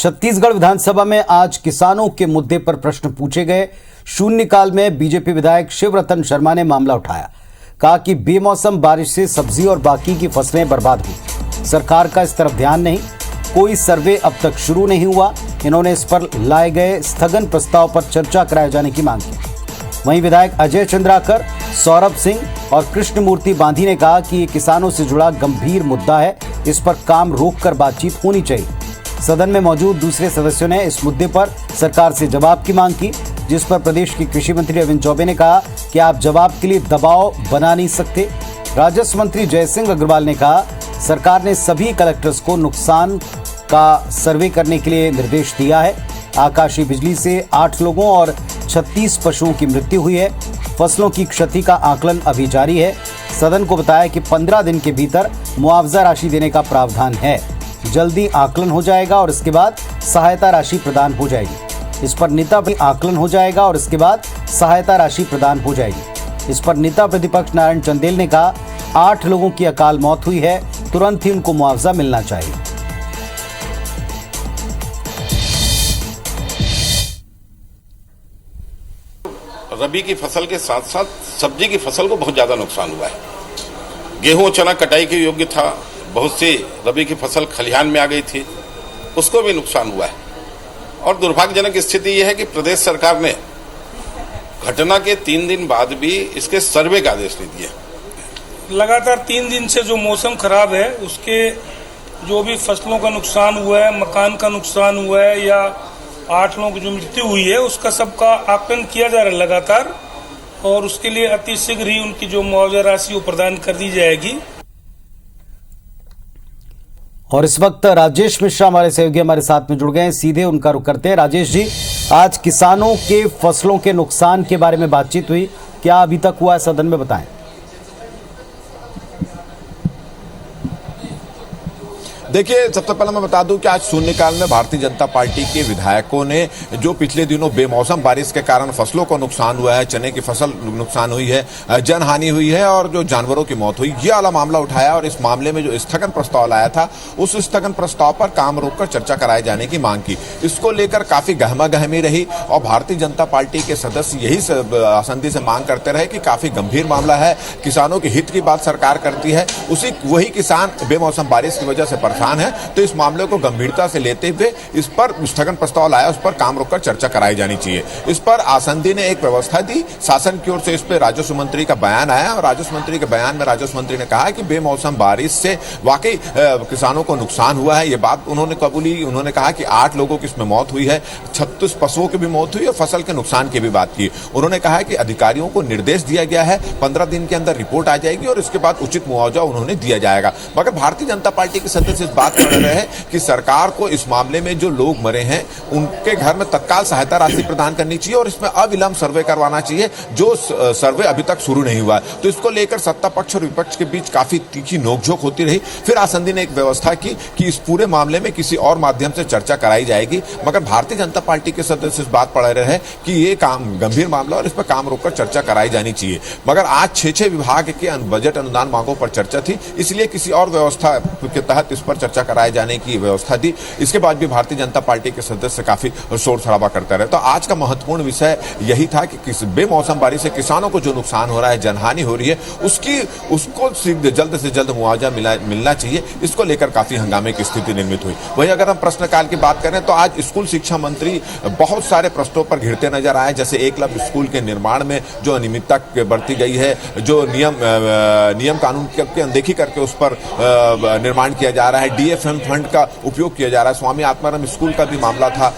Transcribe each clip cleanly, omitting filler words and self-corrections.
छत्तीसगढ़ विधानसभा में आज किसानों के मुद्दे पर प्रश्न पूछे गए। शून्यकाल में बीजेपी विधायक शिवरतन शर्मा ने मामला उठाया। कहा कि बेमौसम बारिश से सब्जी और बाकी की फसलें बर्बाद हुई। सरकार का इस तरफ ध्यान नहीं, कोई सर्वे अब तक शुरू नहीं हुआ। इन्होंने इस पर लाए गए स्थगन प्रस्ताव पर चर्चा कराए जाने की मांग की। वहीं विधायक अजय चंद्राकर, सौरभ सिंह और कृष्णमूर्ति बांधी ने कहा कि ये किसानों से जुड़ा गंभीर मुद्दा है, इस पर काम रोककर बातचीत होनी चाहिए। सदन में मौजूद दूसरे सदस्यों ने इस मुद्दे पर सरकार से जवाब की मांग की, जिस पर प्रदेश के कृषि मंत्री अरविंद चौबे ने कहा कि आप जवाब के लिए दबाव बना नहीं सकते। राजस्व मंत्री जयसिंह अग्रवाल ने कहा सरकार ने सभी कलेक्टर्स को नुकसान का सर्वे करने के लिए निर्देश दिया है। आकाशीय बिजली से 8 लोगों और 36 पशुओं की मृत्यु हुई है। फसलों की क्षति का आकलन अभी जारी है। सदन को बताया कि 15 दिन के भीतर मुआवजा राशि देने का प्रावधान है। जल्दी आकलन हो जाएगा और इसके बाद सहायता राशि प्रदान हो जाएगी। इस पर नेता आकलन हो जाएगा और इसके बाद सहायता राशि प्रदान हो जाएगी। इस पर नेता प्रतिपक्ष नारायण चंदेल ने कहा 8 लोगों की अकाल मौत हुई है, तुरंत ही उनको मुआवजा मिलना चाहिए। रबी की फसल के साथ साथ सब्जी की फसल को बहुत ज्यादा नुकसान हुआ है। गेहूं और चना कटाई के योग्य था, बहुत सी रबी की फसल खलिहान में आ गई थी, उसको भी नुकसान हुआ है। और दुर्भाग्यजनक स्थिति यह है कि प्रदेश सरकार ने घटना के 3 दिन बाद भी इसके सर्वे का आदेश नहीं दिया। लगातार 3 दिन से जो मौसम खराब है उसके जो भी फसलों का नुकसान हुआ है, मकान का नुकसान हुआ है या 8 लोगों की जो मृत्यु हुई है, उसका सबका आकलन किया जा रहा है लगातार, और उसके लिए अतिशीघ्र ही उनकी जो मुआवजा राशि वो प्रदान कर दी जाएगी। और इस वक्त राजेश मिश्रा हमारे सहयोगी हमारे साथ में जुड़ गए हैं, सीधे उनका रुख करते हैं। राजेश जी, आज किसानों के फसलों के नुकसान के बारे में बातचीत हुई, क्या अभी तक हुआ है सदन में, बताएं। देखिए, सबसे पहले मैं बता दूं कि आज शून्यकाल में भारतीय जनता पार्टी के विधायकों ने जो पिछले दिनों बेमौसम बारिश के कारण फसलों को नुकसान हुआ है, चने की फसल नुकसान हुई है, जनहानि हुई है और जो जानवरों की मौत हुई, ये वाला मामला उठाया और इस मामले में जो स्थगन प्रस्ताव लाया था, उस स्थगन प्रस्ताव पर काम रोककर चर्चा कराए जाने की मांग की। इसको लेकर काफी गहमागहमी रही और भारतीय जनता पार्टी के सदस्य यही आसंदी से मांग करते रहे कि काफी गंभीर मामला है, किसानों के हित की बात सरकार करती है, वही किसान बेमौसम बारिश की वजह से है, तो इस मामले को गंभीरता से लेते हुए इस पर स्थगन प्रस्ताव लाया, उस पर काम रोककर चर्चा कराई जानी चाहिए। इस पर आसंदी ने एक व्यवस्था दी, शासन की ओर से इस पर राजस्व मंत्री का बयान आया और राजस्व मंत्री के बयान में राजस्व मंत्री ने कहा कि बेमौसम बारिश से वाकई किसानों को नुकसान हुआ है, ये बात उन्होंने कबूली। उन्होंने कहा कि 8 लोगों की इसमें मौत हुई है, 36 पशुओं की भी मौत हुई और फसल के नुकसान की भी बात की। उन्होंने कहा कि अधिकारियों को निर्देश दिया गया है, 15 दिन के अंदर रिपोर्ट आ जाएगी और इसके बाद उचित मुआवजा उन्होंने दिया जाएगा। मगर भारतीय जनता पार्टी के सदस्य इस बात कर रहे हैं कि सरकार को इस मामले में जो लोग मरे हैं उनके घर में तत्काल सहायता राशि प्रदान करनी चाहिए और इसमें अविलंब सर्वे करवाना चाहिए, जो सर्वे अभी तक शुरू नहीं हुआ है। तो इसको लेकर सत्ता पक्ष और विपक्ष के बीच काफी तीखी नोकझोंक होती रही। फिर आसंदी ने एक व्यवस्था की कि इस पूरे मामले में किसी और माध्यम से चर्चा कराई जाएगी, मगर भारतीय जनता पार्टी के सदस्य इस बात पढ़ रहे हैं कि ये काम गंभीर मामला और इस पर काम रोककर चर्चा कराई जानी चाहिए। मगर आज 6 विभाग के बजट अनुदान मांगों पर चर्चा थी, इसलिए किसी और व्यवस्था के तहत इस पर चर्चा कराए जाने की व्यवस्था दी। इसके बाद भी भारतीय जनता पार्टी के सदस्य काफी शोर शराबा करते रहे। तो आज का महत्वपूर्ण विषय यही था कि बेमौसम बारिश से किसानों को जो नुकसान हो रहा है, जनहानि हो रही है, उसको जल्द से जल्द मुआवजा मिलना चाहिए। इसको लेकर काफी हंगामे की स्थिति निर्मित हुई। वहीं अगर हम प्रश्नकाल की बात करें तो आज स्कूल शिक्षा मंत्री बहुत सारे प्रश्नों पर घिरते नजर आए, जैसे एकलव्य स्कूल के निर्माण में जो अनियमितता बरती गई है, जो नियम कानून की अनदेखी करके उस पर निर्माण किया जा रहा है, DFM फंड का उपयोग किया जा रहा है, स्वामी आत्माराम स्कूल का भी मामला था,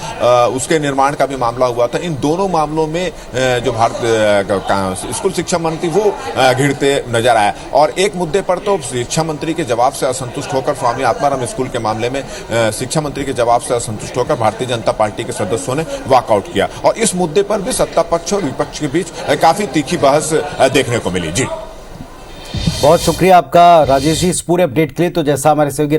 उसके निर्माण का भी मामला हुआ था। इन दोनों मामलों में जो स्कूल शिक्षा मंत्री वो घिरते नजर आया और एक मुद्दे पर तो शिक्षा मंत्री के जवाब से असंतुष्ट होकर, स्वामी आत्माराम स्कूल के मामले में शिक्षा मंत्री के जवाब से असंतुष्ट होकर भारतीय जनता पार्टी के सदस्यों ने वॉकआउट किया और इस मुद्दे पर भी सत्ता पक्ष और विपक्ष के बीच काफी तीखी बहस देखने को मिली। जी, बहुत शुक्रिया आपका राजेश जी इस पूरे अपडेट के लिए। तो जैसा हमारे सहयोगी